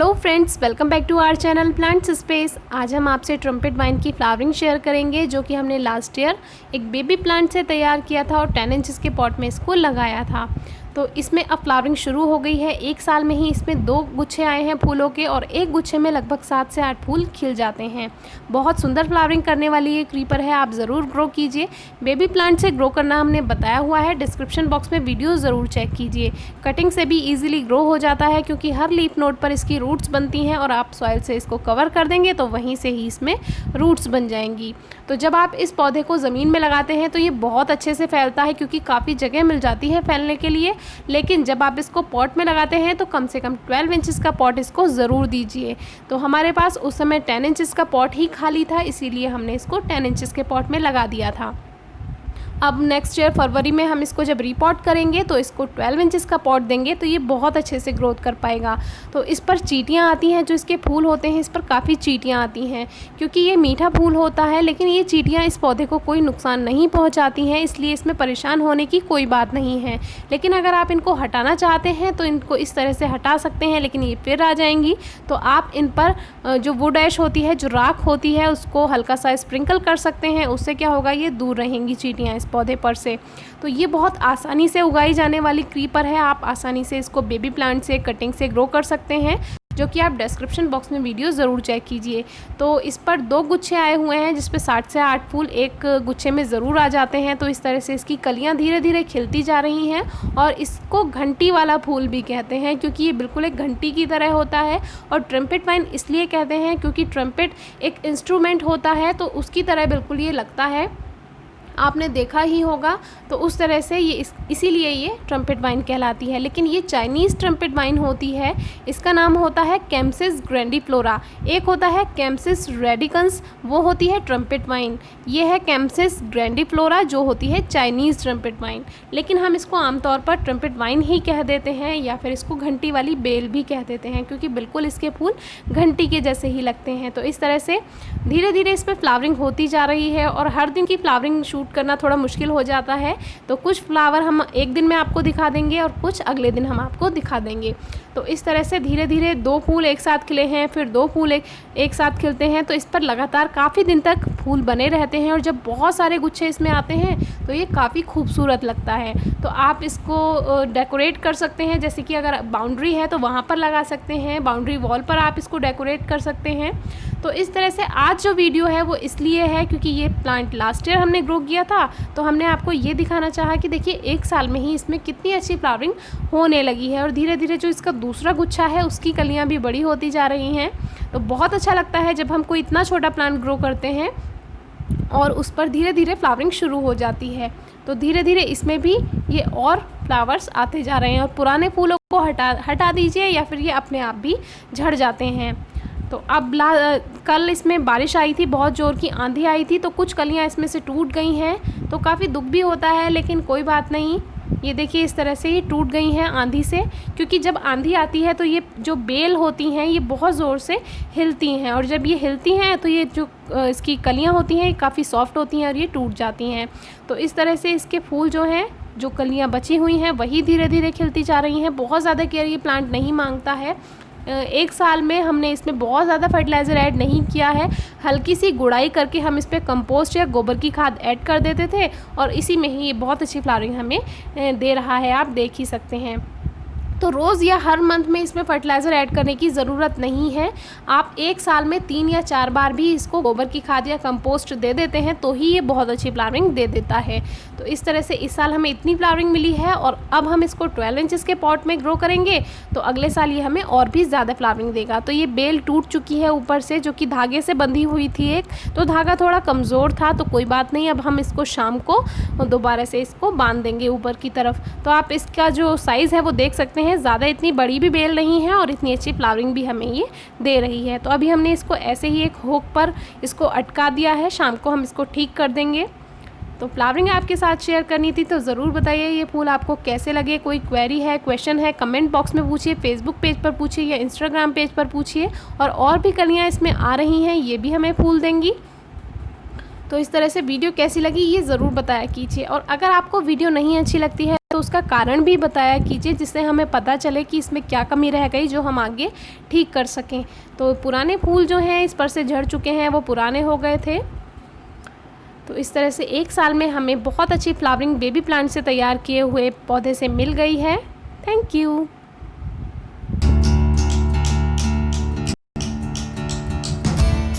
Hello friends, welcome back to our channel plants space. आज हम आपसे ट्रम्पेट वाइन की फ्लावरिंग शेयर करेंगे, जो कि हमने लास्ट ईयर एक बेबी प्लांट से तैयार किया था और 10 इंचेस के पॉट में इसको लगाया था। तो इसमें अब फ्लावरिंग शुरू हो गई है। एक साल में ही इसमें 2 गुच्छे आए हैं फूलों के, और एक गुच्छे में लगभग 7 से 8 फूल खिल जाते हैं। बहुत सुंदर फ्लावरिंग करने वाली ये क्रीपर है, आप ज़रूर ग्रो कीजिए। बेबी प्लांट से ग्रो करना हमने बताया हुआ है, डिस्क्रिप्शन बॉक्स में वीडियो ज़रूर चेक कीजिए। कटिंग से भी ईजिली ग्रो हो जाता है, क्योंकि हर लीफ नोड पर इसकी रूट्स बनती हैं, और आप सॉइल से इसको कवर कर देंगे तो वहीं से ही इसमें रूट्स बन जाएंगी। तो जब आप इस पौधे को ज़मीन में लगाते हैं तो ये बहुत अच्छे से फैलता है, क्योंकि काफ़ी जगह मिल जाती है फैलने के लिए। लेकिन जब आप इसको पॉट में लगाते हैं तो कम से कम 12 इंचेस का पॉट इसको ज़रूर दीजिए। तो हमारे पास उस समय 10 इंचेस का पॉट ही खाली था, इसीलिए हमने इसको 10 इंचेस के पॉट में लगा दिया था। अब नेक्स्ट ईयर फरवरी में हम इसको जब रिपॉट करेंगे तो इसको 12 इंचेस का पॉट देंगे, तो ये बहुत अच्छे से ग्रोथ कर पाएगा। तो इस पर चींटियाँ आती हैं, जो इसके फूल होते हैं इस पर काफ़ी चींटियाँ आती हैं, क्योंकि ये मीठा फूल होता है। लेकिन ये चींटियाँ इस पौधे को कोई नुकसान नहीं पहुँचाती हैं, इसलिए इसमें परेशान होने की कोई बात नहीं है। लेकिन अगर आप इनको हटाना चाहते हैं तो इनको इस तरह से हटा सकते हैं, लेकिन ये फिर आ जाएंगी। तो आप इन पर जो वुड ऐश होती है, जो राख होती है, उसको हल्का सा स्प्रिंकल कर सकते हैं। उससे क्या होगा, ये दूर रहेंगी चींटियाँ इस पौधे पर से। तो ये बहुत आसानी से उगाई जाने वाली क्रीपर है। आप आसानी से इसको बेबी प्लांट से कटिंग से ग्रो कर सकते हैं, जो कि आप डिस्क्रिप्शन बॉक्स में वीडियो ज़रूर चेक कीजिए। तो इस पर 2 गुच्छे आए हुए हैं, जिस पे 7 से 8 फूल एक गुच्छे में ज़रूर आ जाते हैं। तो इस तरह से इसकी कलियां धीरे धीरे खिलती जा रही हैं, और इसको घंटी वाला फूल भी कहते हैं, क्योंकि ये बिल्कुल एक घंटी की तरह होता है। और ट्रम्पेट वाइन इसलिए कहते हैं क्योंकि ट्रम्पेट एक इंस्ट्रूमेंट होता है, तो उसकी तरह बिल्कुल ये लगता है, आपने देखा ही होगा। तो उस तरह से ये इसीलिए ये ट्रम्पेट वाइन कहलाती है। लेकिन ये चाइनीज़ ट्रम्पेट वाइन होती है। इसका नाम होता है कैम्सिस ग्रैंडिफ्लोरा। एक होता है कैम्सिस रेडिकन्स, वो होती है ट्रम्पेट वाइन। ये है कैम्सिस ग्रैंडिफ्लोरा, जो होती है चाइनीज़ ट्रम्पेट वाइन। लेकिन हम इसको आमतौर पर ट्रम्पेट वाइन ही कह देते हैं, या फिर इसको घंटी वाली बेल भी कह देते हैं, क्योंकि बिल्कुल इसके फूल घंटी के जैसे ही लगते हैं। तो इस तरह से धीरे धीरे इस पर फ्लावरिंग होती जा रही है, और हर दिन की फ्लावरिंग शूट करना थोड़ा मुश्किल हो जाता है। तो कुछ फ्लावर हम एक दिन में आपको दिखा देंगे, और कुछ अगले दिन हम आपको दिखा देंगे। तो इस तरह से धीरे धीरे 2 फूल एक साथ खिले हैं, फिर 2 फूल एक साथ खिलते हैं। तो इस पर लगातार काफ़ी दिन तक फूल बने रहते हैं, और जब बहुत सारे गुच्छे इसमें आते हैं तो ये काफ़ी खूबसूरत लगता है। तो आप इसको डेकोरेट कर सकते हैं, जैसे कि अगर बाउंड्री है तो वहाँ पर लगा सकते हैं, बाउंड्री वॉल पर आप इसको डेकोरेट कर सकते हैं। तो इस तरह से आज जो वीडियो है वो इसलिए है क्योंकि ये प्लांट लास्ट ईयर हमने ग्रो किया था, तो हमने आपको ये दिखाना चाहा कि देखिए 1 साल में ही इसमें कितनी अच्छी फ्लावरिंग होने लगी है, और धीरे धीरे जो इसका दूसरा गुच्छा है उसकी कलियां भी बड़ी होती जा रही हैं। तो बहुत अच्छा लगता है जब हम कोई इतना छोटा प्लांट ग्रो करते हैं और उस पर धीरे धीरे फ्लावरिंग शुरू हो जाती है। तो धीरे धीरे इसमें भी ये और फ्लावर्स आते जा रहे हैं, और पुराने फूलों को हटा दीजिए, या फिर ये अपने आप भी झड़ जाते हैं। तो अब कल इसमें बारिश आई थी, बहुत ज़ोर की आंधी आई थी, तो कुछ कलियां इसमें से टूट गई हैं। तो काफ़ी दुख भी होता है, लेकिन कोई बात नहीं। ये देखिए इस तरह से ये टूट गई हैं आंधी से, क्योंकि जब आंधी आती है तो ये जो बेल होती हैं ये बहुत ज़ोर से हिलती हैं, और जब ये हिलती हैं तो ये जो इसकी कलियां होती हैं काफ़ी सॉफ्ट होती हैं और ये टूट जाती हैं। तो इस तरह से इसके फूल जो हैं, जो कलियां बची हुई हैं, वही धीरे धीरे खिलती जा रही हैं। बहुत ज़्यादा केयर ये प्लांट नहीं मांगता है। 1 साल में हमने इसमें बहुत ज़्यादा फर्टिलाइज़र ऐड नहीं किया है। हल्की सी गुड़ाई करके हम इस पर कंपोस्ट या गोबर की खाद ऐड कर देते थे, और इसी में ही ये बहुत अच्छी फ्लावरिंग हमें दे रहा है, आप देख ही सकते हैं। तो रोज़ या हर मंथ में इसमें फर्टिलाइज़र ऐड करने की ज़रूरत नहीं है। आप 1 साल में 3 या 4 बार भी इसको गोबर की खाद या कंपोस्ट दे देते हैं तो ही ये बहुत अच्छी फ्लावरिंग दे देता है। तो इस तरह से इस साल हमें इतनी फ्लावरिंग मिली है, और अब हम इसको 12 इंचेस के पॉट में ग्रो करेंगे तो अगले साल ये हमें और भी ज़्यादा फ्लावरिंग देगा। तो ये बेल टूट चुकी है ऊपर से, जो कि धागे से बंधी हुई थी एक, तो धागा थोड़ा कमज़ोर था, तो कोई बात नहीं। अब हम इसको शाम को दोबारा से इसको बांध देंगे ऊपर की तरफ। तो आप इसका जो साइज़ है वो देख सकते हैं, ज़्यादा इतनी बड़ी भी बेल नहीं है, और इतनी अच्छी फ्लावरिंग भी हमें ये दे रही है। तो अभी हमने इसको ऐसे ही एक हुक पर इसको अटका दिया है, शाम को हम इसको ठीक कर देंगे। तो फ्लावरिंग आपके साथ शेयर करनी थी, तो ज़रूर बताइए ये फूल आपको कैसे लगे। कोई क्वेरी है, क्वेश्चन है, कमेंट बॉक्स में पूछिए, फेसबुक पेज पर पूछिए या इंस्टाग्राम पेज पर पूछिए। और भी कलियाँ इसमें आ रही हैं, ये भी हमें फूल देंगी। तो इस तरह से वीडियो कैसी लगी ये ज़रूर बताया कीजिए, और अगर आपको वीडियो नहीं अच्छी लगती है तो उसका कारण भी बताया कीजिए, जिससे हमें पता चले कि इसमें क्या कमी रह गई जो हम आगे ठीक कर सकें। तो पुराने फूल जो हैं इस पर से झड़ चुके हैं, वो पुराने हो गए थे। तो इस तरह से 1 साल में हमें बहुत अच्छी फ्लावरिंग बेबी प्लांट से तैयार किए हुए पौधे से मिल गई है। Thank you.